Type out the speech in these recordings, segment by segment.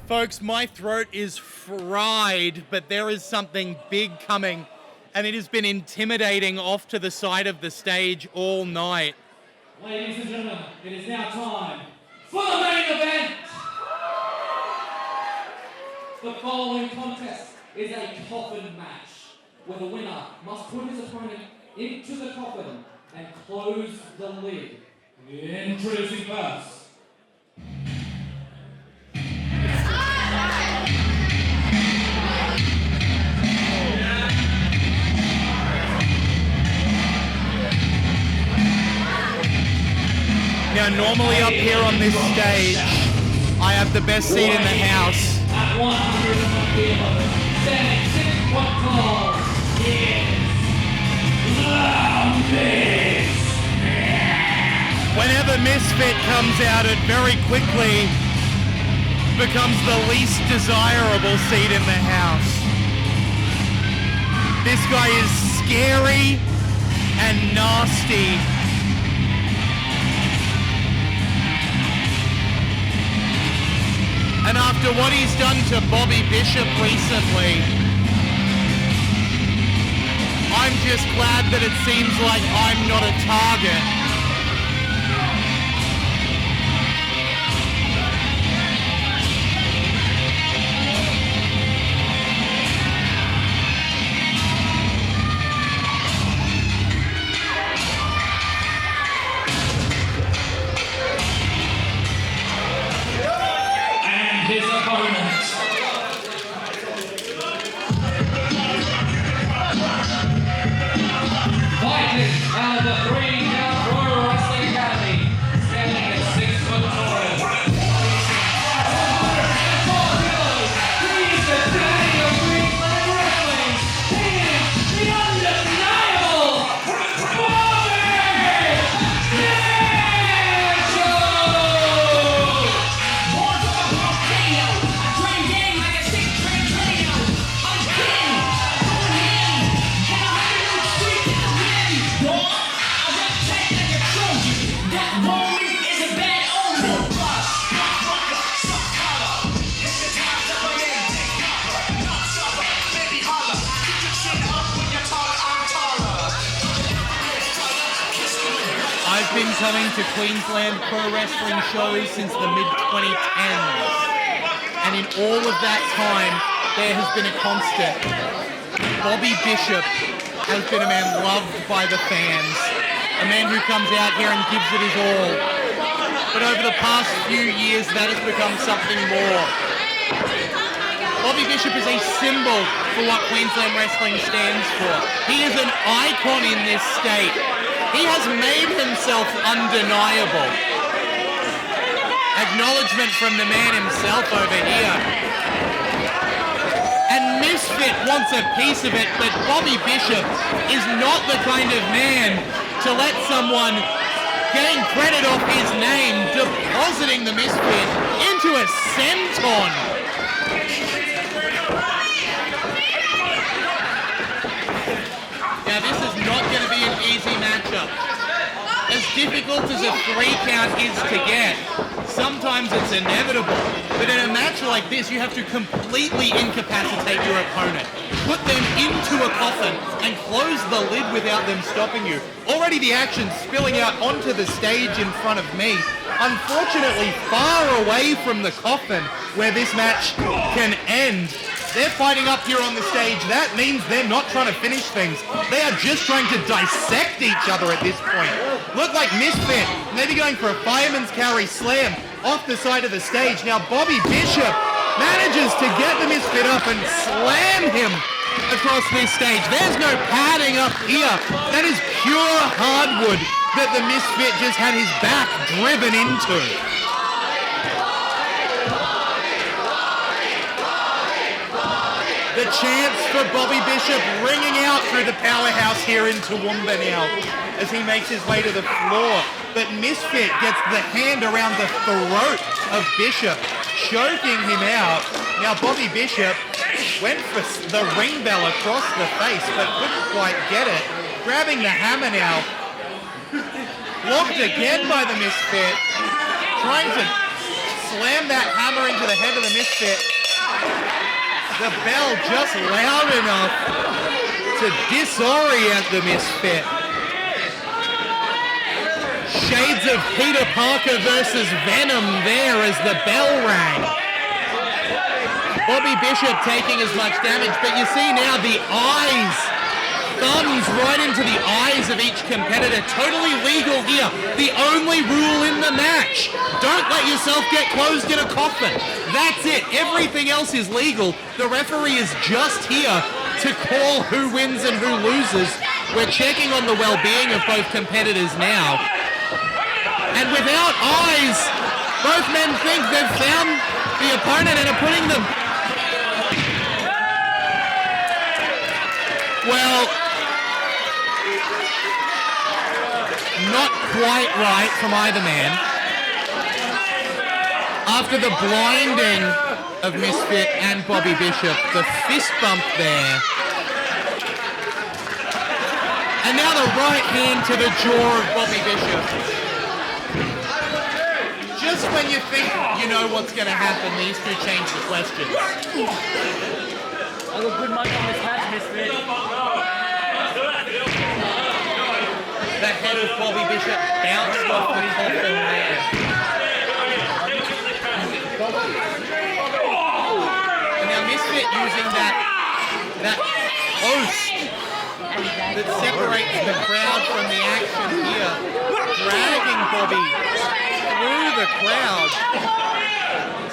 Folks, my throat is fried, but there is something big coming, and it has been intimidating off to the side of the stage all night. Ladies and gentlemen, it is now time for the main event! The following contest is a coffin match, where the winner must put his opponent into the coffin and close the lid. Introducing first. Now, normally up here on this stage, I have the best seat in the house. At 100 kilos, standing 6 foot tall, is the Misfit. Whenever Misfit comes out, it very quickly becomes the least desirable seat in the house. This guy is scary and nasty. And after what he's done to Bobby Bishop recently, I'm just glad that it seems like I'm not a target. His opponent. Fighting out of the 3-count Pro Wrestling Academy, standing at 6 foot tall. He's the daddy of Queensland Wrestling. He is the undeniable Bobby I've been coming to Queensland pro wrestling shows since the mid-2010s, and in all of that time, there has been a constant. Bobby Bishop has been a man loved by the fans, a man who comes out here and gives it his all. But over the past few years, that has become something more. Bobby Bishop is a symbol for what Queensland wrestling stands for. He is an icon in this state. He has made himself undeniable. Acknowledgement from the man himself over here. And Misfit wants a piece of it, but Bobby Bishop is not the kind of man to let someone gain credit off his name, depositing the Misfit into a senton. Now, this is not going to be an easy matchup. As difficult as a 3-count is to get, sometimes it's inevitable. But in a match like this, you have to completely incapacitate your opponent, put them into a coffin, and close the lid without them stopping you. Already the action's spilling out onto the stage in front of me. Unfortunately, far away from the coffin where this match can end. They're fighting up here on the stage. That means they're not trying to finish things. They are just trying to dissect each other at this point. Look like Misfit, maybe going for a fireman's carry slam off the side of the stage. Now Bobby Bishop manages to get the Misfit up and slam him across this stage. There's no padding up here. That is pure hardwood that the Misfit just had his back driven into. The chants for Bobby Bishop ringing out through the powerhouse here in Toowoomba now as he makes his way to the floor. But Misfit gets the hand around the throat of Bishop, choking him out. Now Bobby Bishop went for the ring bell across the face, but couldn't quite get it. Grabbing the hammer now. Blocked again by the Misfit. Trying to slammed that hammer into the head of the Misfit. The bell just loud enough to disorient the Misfit. Shades of Peter Parker versus Venom there as the bell rang. Bobby Bishop taking as much damage, but you see now the eyes, thumbs right into the eyes of each competitor. Totally legal here. The only rule in the match. Don't let yourself get closed in a coffin. That's it. Everything else is legal. The referee is just here to call who wins and who loses. We're checking on the well-being of both competitors now. And without eyes, both men think they've found the opponent and are putting them... Well, not quite right from either man. After the blinding of Misfit and Bobby Bishop, the fist bump there. And now the right hand to the jaw of Bobby Bishop. Just when you think you know what's going to happen, these two change the questions. I look good much on this match, Misfit. The head of Bobby Bishop bounced off the coffin there. And now Misfit using that post that separates the crowd from the action here, dragging Bobby through the crowd.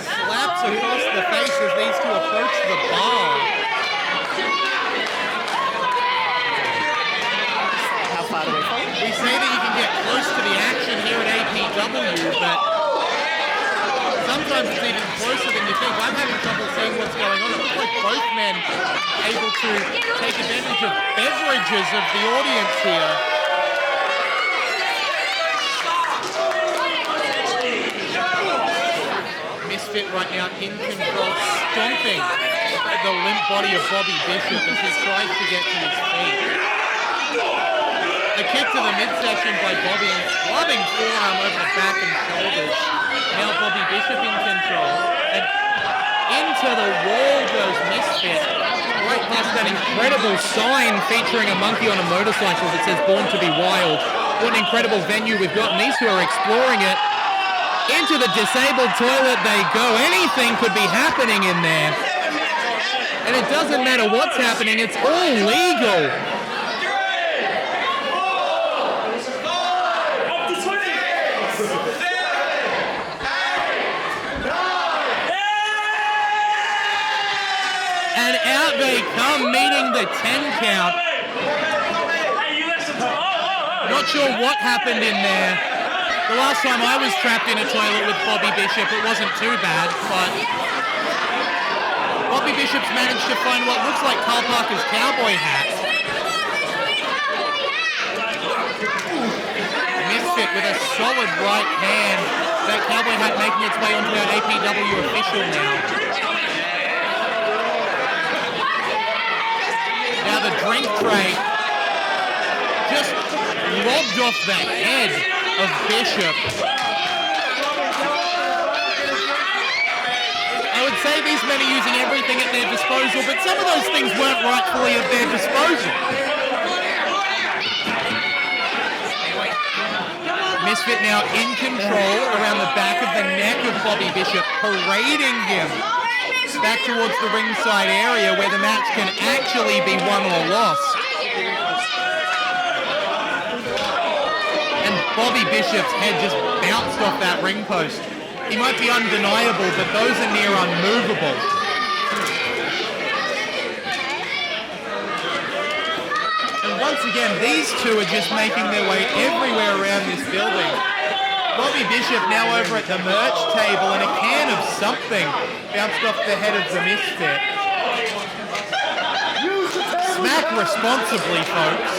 Slaps across the face as these two approach the bar. We say that you can get close to the action here at APW, but sometimes it's even closer than you think. I'm having trouble seeing what's going on. It looks like both men able to take advantage of beverages of the audience here. Misfit right now in control, stomping at the limp body of Bobby Bishop as he tries to get to his feet. The kick to the midsection by Bobby and clubbing forearm over the back and shoulders. Now Bobby Bishop in control. And into the wall goes Misfit. Right past that incredible sign featuring a monkey on a motorcycle that says Born to be Wild. What an incredible venue we've got, and these two are exploring it. Into the disabled toilet they go. Anything could be happening in there. And it doesn't matter what's happening, it's all legal. And out they come, meeting the 10 count. Not sure what happened in there. The last time I was trapped in a toilet with Bobby Bishop, it wasn't too bad, but Bobby Bishop's managed to find what looks like Carl Parker's cowboy hat. Misfit with a solid right hand. That cowboy hat making its way onto our APW official now. Now the drink tray just lobbed off the head of Bishop. I would say these men are using everything at their disposal, but some of those things weren't rightfully at their disposal. Misfit now in control around the back of the neck of Bobby Bishop, parading him back towards the ringside area where the match can actually be won or lost. And Bobby Bishop's head just bounced off that ring post. He might be undeniable, but those are near unmovable. And once again, these two are just making their way everywhere around this building. Bobby Bishop now over at the merch table and a can of something bounced off the head of the Misfit. Smack responsibly, folks.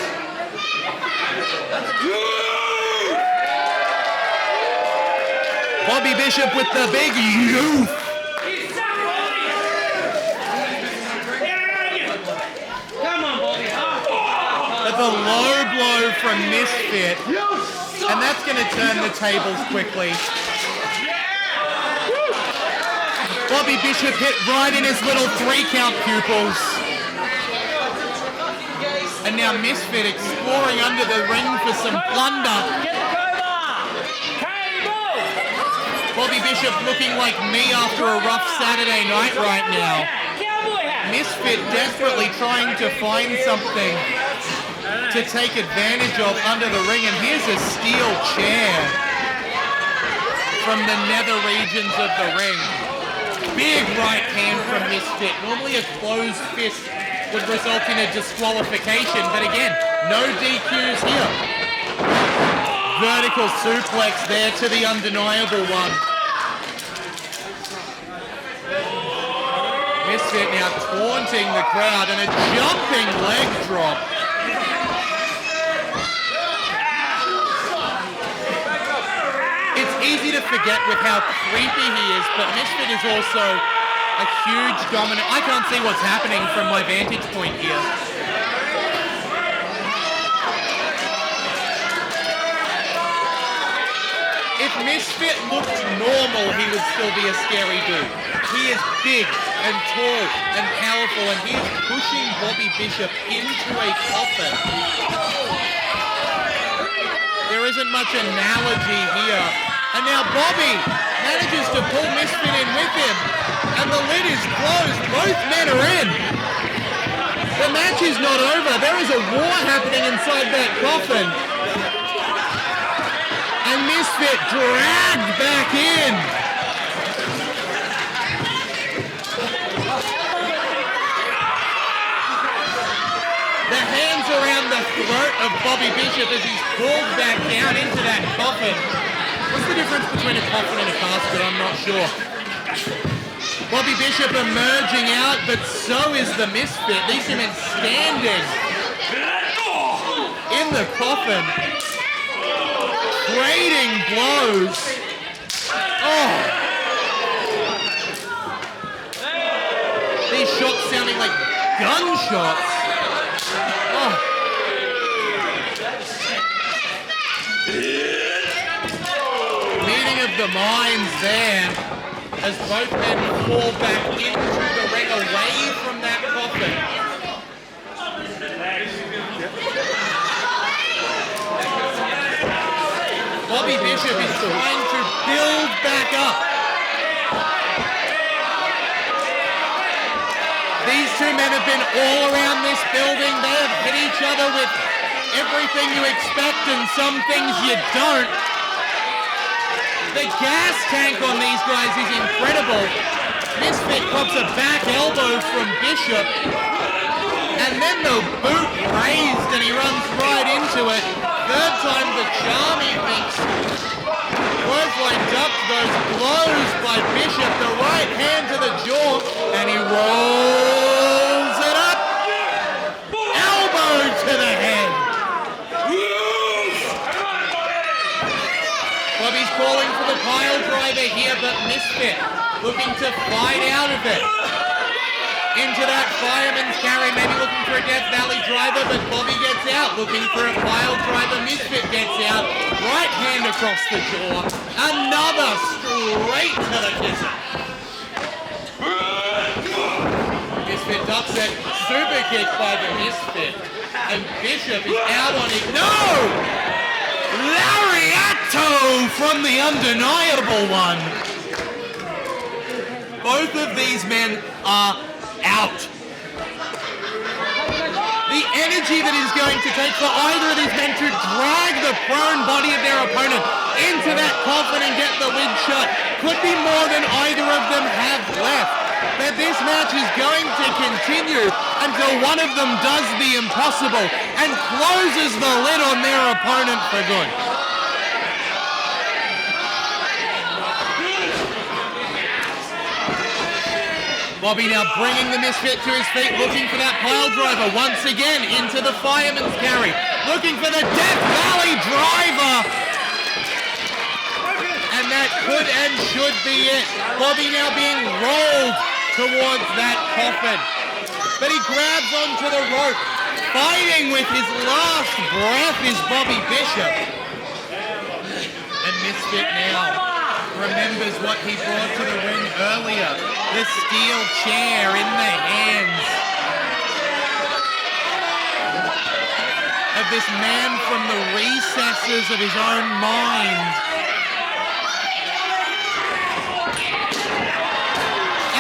Bobby Bishop with the big youth. Come on, Bobby. But the low blow from Misfit. And that's going to turn the tables quickly. Bobby Bishop hit right in his little 3-count pupils. And now Misfit exploring under the ring for some plunder. Bobby Bishop looking like me after a rough Saturday night right now. Misfit desperately trying to find something to take advantage of under the ring, and here's a steel chair from the nether regions of the ring. Big right hand from Misfit. Normally a closed fist would result in a disqualification, but again, no DQs here. Vertical suplex there to the undeniable one. Misfit now taunting the crowd and a jumping leg drop. It's easy to forget with how creepy he is, but Misfit is also a huge dominant. I can't see what's happening from my vantage point here. If Misfit looked normal, he would still be a scary dude. He is big and tall and powerful, and he is pushing Bobby Bishop into a coffin. There isn't much analogy here. And now Bobby manages to pull Misfit in with him, and the lid is closed. Both men are in. The match is not over. There is a war happening inside that coffin. And Misfit dragged back in. The hands around the throat of Bobby Bishop as he's pulled back down into that coffin. What's the difference between a coffin and a casket? I'm not sure. Bobby Bishop emerging out, but so is the Misfit. These two men standing in the coffin, trading blows. Oh. These shots sounding like gunshots. Oh. Meeting of the minds there as both men fall back into the ring away from that coffin. Bobby Bishop is trying to build back up. These two men have been all around this building. They have hit each other with everything you expect and some things you don't. The gas tank on these guys is incredible. Misfit pops a back elbow from Bishop. And then the boot raised and he runs right into it. Third time the charm, he thinks. Clothesline ducked those blows by Bishop. The right hand to the jaw. And he rolls it up. Elbow to the head. Bobby's calling for the pile driver here, but Misfit looking to fight out of it. Into that fireman's carry, maybe looking for a Death Valley driver, but Bobby gets out. Looking for a pile driver, Misfit gets out. Right hand across the jaw. Another straight to the kisser. Misfit ducks it. Super kick by the Misfit. And Bishop is out on it. No! Lariato from the undeniable one. Both of these men are out. The energy that is going to take for either of these men to drag the prone body of their opponent into that coffin and get the lid shut could be more than either of them have left. But this match is going to continue until one of them does the impossible and closes the lid on their opponent for good. Bobby now bringing the Misfit to his feet, looking for that pile driver once again into the fireman's carry. Looking for the Death Valley driver. And that could and should be it. Bobby now being rolled towards that coffin. But he grabs onto the rope. Fighting with his last breath is Bobby Bishop. And Misfit now remembers what he brought to the ring earlier. The steel chair in the hands of this man from the recesses of his own mind.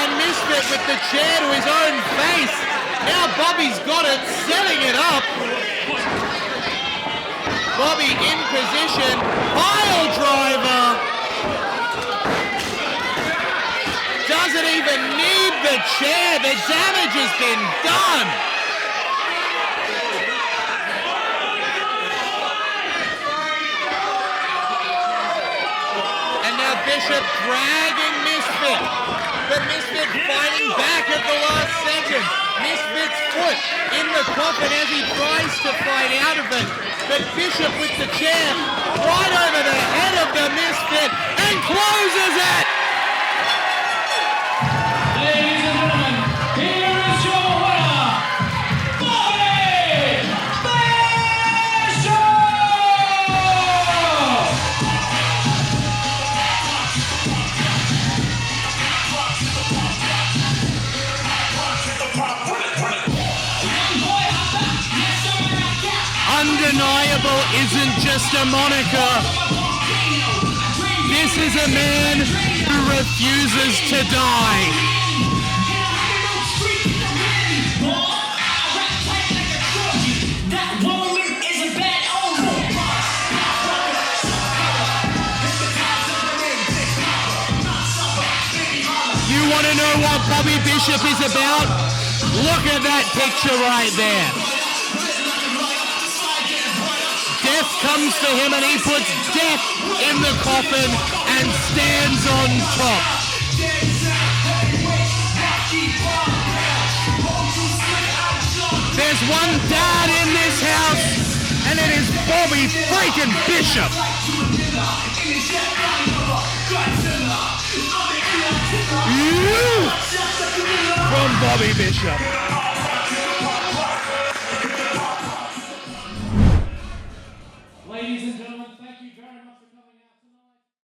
And Misfit with the chair to his own face. Now Bobby's got it, setting it up. Bobby in position, pile driver. Doesn't even need the chair, the damage has been done. And now Bishop dragging Misfit. But Misfit fighting back at the last second. Misfit's foot in the coffin as he tries to fight out of it. But Bishop with the chair right over the head of the Misfit and closes it! Ladies and gentlemen, here is your winner, Bobby Bishop! Undeniable isn't just a moniker. This is a man who refuses to die. You want to know what Bobby Bishop is about? Look at that picture right there. Death comes to him and he puts death in the coffin and stands on top. There's one dad in this house and it is Bobby freaking Bishop. From Bobby Bishop.